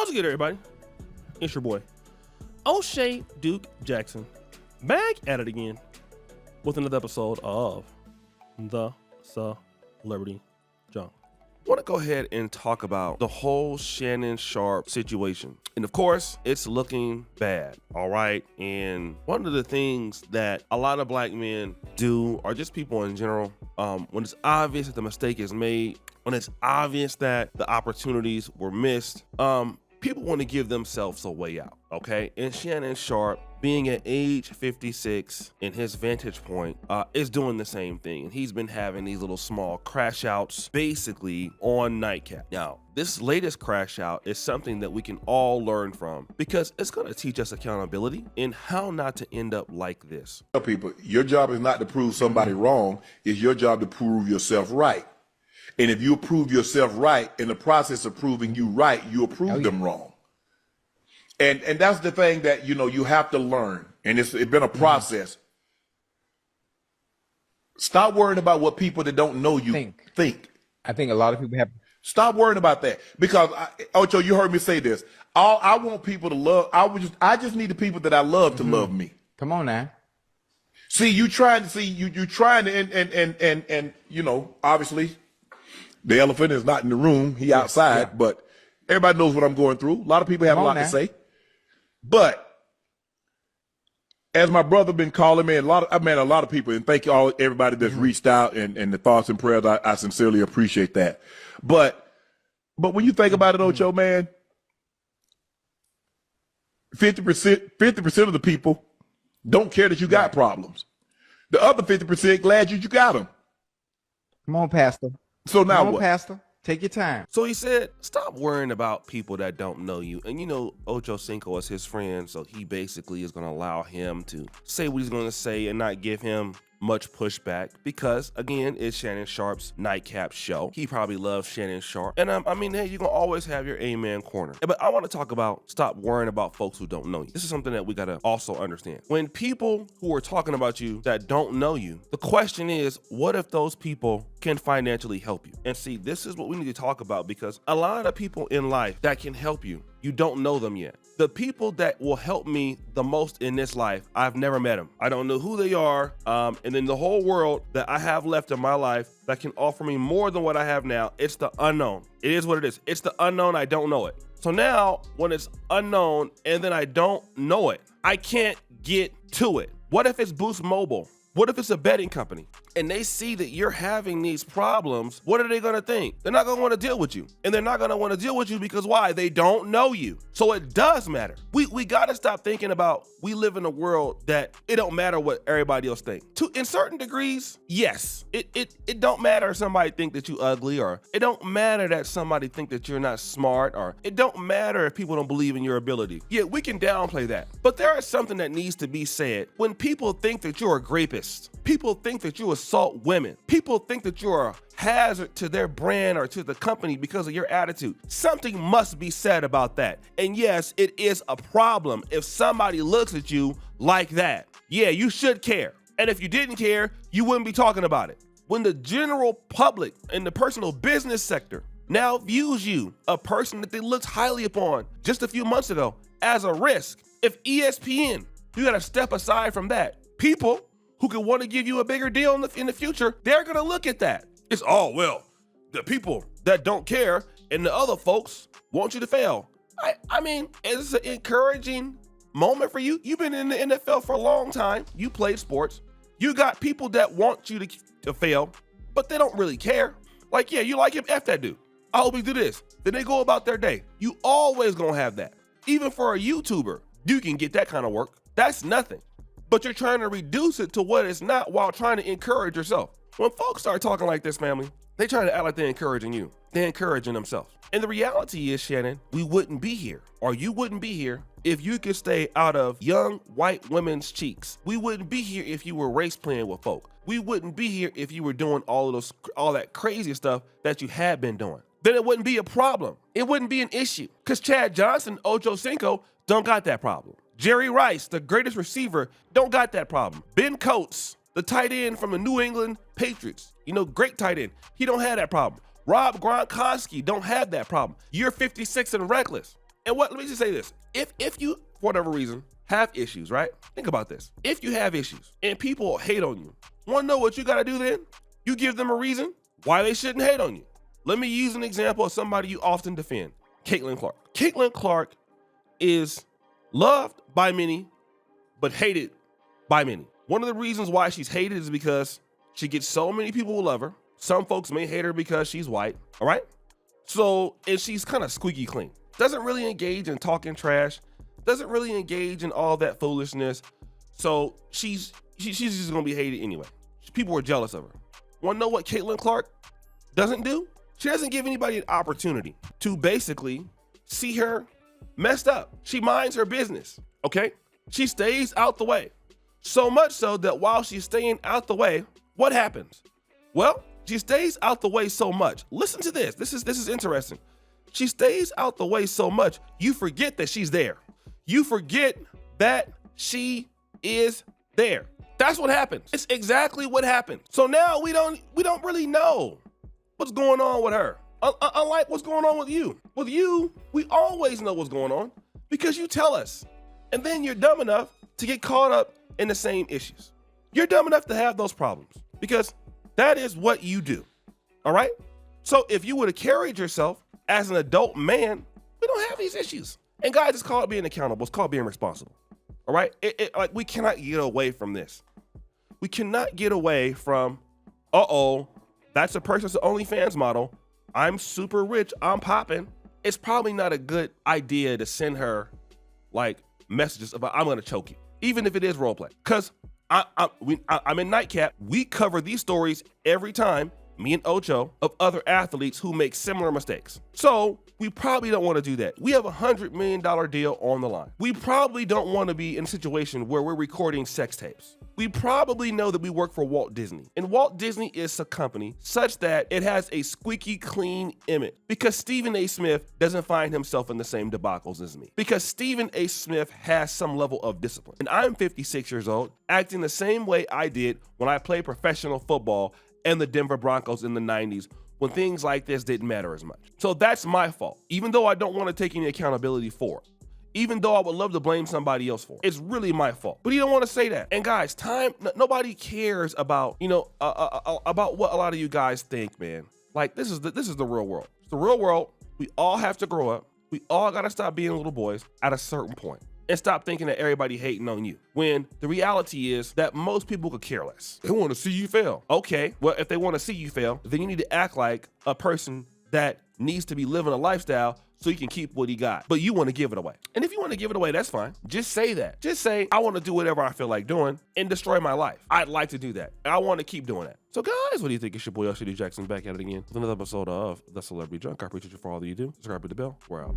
What's good, everybody? It's your boy, O'Shea Duke Jackson, back at it again with another episode of The Celebrity Junk. I want to go ahead and talk about the whole Shannon Sharpe situation. And of course, it's looking bad, all right? And one of the things that a lot of black men do, or just people in general, when it's obvious that the mistake is made, when it's obvious that the opportunities were missed, people want to give themselves a way out, okay? And Shannon Sharpe, being at age 56 in his vantage point, is doing the same thing. And he's been having these little small crash outs basically on Nightcap. Now, this latest crash out is something that we can all learn from because it's going to teach us accountability and how not to end up like this. Tell people, your job is not to prove somebody wrong. It's your job to prove yourself right. And if you prove yourself right, in the process of proving you right, you'll prove them wrong. And that's the thing that, you know, you have to learn. And it's been a process. Stop worrying about what people that don't know you think. I think a lot of people have. Stop worrying about that. Because, Ocho, you heard me say this. I want people to love. I just need the people that I love to love me. Come on now. See, you trying to, and you know, obviously, the elephant is not in the room. He outside, but everybody knows what I'm going through. A lot of people have a lot to say. But as my brother been calling me, a lot of people, and thank you everybody that's reached out and the thoughts and prayers. I sincerely appreciate that. But when you think about it, Ocho, man, 50% of the people don't care that you got problems. The other 50% glad you got them. Come on, Pastor. So now what? Pastor, take your time. So he said, stop worrying about people that don't know you. And you know, Ocho Cinco is his friend, so he basically is going to allow him to say what he's going to say and not give him much pushback because, again, it's Shannon Sharpe's Nightcap show. He probably loves Shannon Sharpe. And I mean, hey, you're going to always have your amen corner. But I want to talk about stop worrying about folks who don't know you. This is something that we got to also understand. When people who are talking about you that don't know you, the question is, what if those people can financially help you? And see, this is what we need to talk about because a lot of people in life that can help you, you don't know them yet. The people that will help me the most in this life, I've never met them. I don't know who they are. And then the whole world that I have left in my life that can offer me more than what I have now, it's the unknown. It is what it is. It's the unknown. I don't know it. So now when it's unknown and then I don't know it, I can't get to it. What if it's Boost Mobile? What if it's a betting company and they see that you're having these problems? What are they going to think? They're not going to want to deal with you. And they're not going to want to deal with you because why? They don't know you. So it does matter. We got to stop thinking about we live in a world that it don't matter what everybody else thinks. In certain degrees, yes. It don't matter if somebody think that you ugly, or it don't matter that somebody think that you're not smart, or it don't matter if people don't believe in your ability. Yeah, we can downplay that. But there is something that needs to be said. When people think that you're a rapist, people think that you assault women, people think that you're a hazard to their brand or to the company because of your attitude, something must be said about that. And yes, it is a problem if somebody looks at you like that. Yeah, you should care. And if you didn't care, you wouldn't be talking about it. When the general public and the personal business sector now views you, a person that they looked highly upon just a few months ago, as a risk, if ESPN, you got to step aside from that. People who could want to give you a bigger deal in the future, they're going to look at that. It's well, the people that don't care and the other folks want you to fail. I mean, it's an encouraging moment for you. You've been in the NFL for a long time. You played sports. You got people that want you to fail, but they don't really care. Like, yeah, you like him, F that dude. I hope he do this. Then they go about their day. You always gonna have that. Even for a YouTuber, you can get that kind of work. That's nothing. But you're trying to reduce it to what it's not while trying to encourage yourself. When folks start talking like this, family, they trying to act like they're encouraging you. They're encouraging themselves. And the reality is, Shannon, we wouldn't be here, or you wouldn't be here if you could stay out of young white women's cheeks. We wouldn't be here if you were race playing with folk. We wouldn't be here if you were doing all that crazy stuff that you had been doing. Then it wouldn't be a problem. It wouldn't be an issue. Because Chad Johnson, Ocho Cinco, don't got that problem. Jerry Rice, the greatest receiver, don't got that problem. Ben Coates, the tight end from the New England Patriots, great tight end, he don't have that problem. Rob Gronkowski don't have that problem. You're 56 and reckless. And let me just say this. If you, for whatever reason, have issues, right? Think about this. If you have issues and people hate on you, want to know what you got to do then? You give them a reason why they shouldn't hate on you. Let me use an example of somebody you often defend, Caitlyn Clark. Caitlyn Clark is loved by many, but hated by many. One of the reasons why she's hated is because she gets so many people who love her. Some folks may hate her because she's white, all right? So, and she's kind of squeaky clean. Doesn't really engage in talking trash, doesn't really engage in all that foolishness. So she's just gonna be hated anyway. People are jealous of her. Wanna know what Caitlyn Clark doesn't do? She doesn't give anybody an opportunity to basically see her messed up. She minds her business, okay? She stays out the way. So much so that while she's staying out the way, what happens? Well, she stays out the way so much. Listen to this. This is interesting. She stays out the way so much, you forget that she's there. You forget that she is there. That's what happens. It's exactly what happened. So now we don't really know what's going on with her. Unlike what's going on with you. With you, we always know what's going on because you tell us. And then you're dumb enough to get caught up in the same issues. You're dumb enough to have those problems because that is what you do. All right? So if you would have carried yourself as an adult man, we don't have these issues. And guys, it's called being accountable. It's called being responsible. All right? Like we cannot get away from this. We cannot get away from, that's a person's OnlyFans model. I'm super rich. I'm popping. It's probably not a good idea to send her like messages about I'm gonna choke you, even if it is role play. Cause I'm in Nightcap. We cover these stories every time, me and Ocho, of other athletes who make similar mistakes. So we probably don't want to do that. We have $100 million deal on the line. We probably don't want to be in a situation where we're recording sex tapes. We probably know that we work for Walt Disney, and Walt Disney is a company such that it has a squeaky clean image because Stephen A. Smith doesn't find himself in the same debacles as me, because Stephen A. Smith has some level of discipline. And I'm 56 years old, acting the same way I did when I played professional football and the Denver Broncos in the 90s, when things like this didn't matter as much. So that's my fault, even though I don't want to take any accountability for it. Even though I would love to blame somebody else for it. It's really my fault. But he don't want to say that. And guys, nobody cares about, about what a lot of you guys think, man. Like this is the real world. It's the real world. We all have to grow up. We all got to stop being little boys at a certain point and stop thinking that everybody hating on you, when the reality is that most people could care less. They want to see you fail. Okay, well, if they want to see you fail, then you need to act like a person that needs to be living a lifestyle so you can keep what he got, but you want to give it away. And if you want to give it away, that's fine. Just say that. Just say, I want to do whatever I feel like doing and destroy my life. I'd like to do that. I want to keep doing that. So guys, what do you think? It's your boy, LCD Jackson, back at it again with another episode of The Celebrity Junk. I appreciate you for all that you do. Subscribe to the bell. We're out.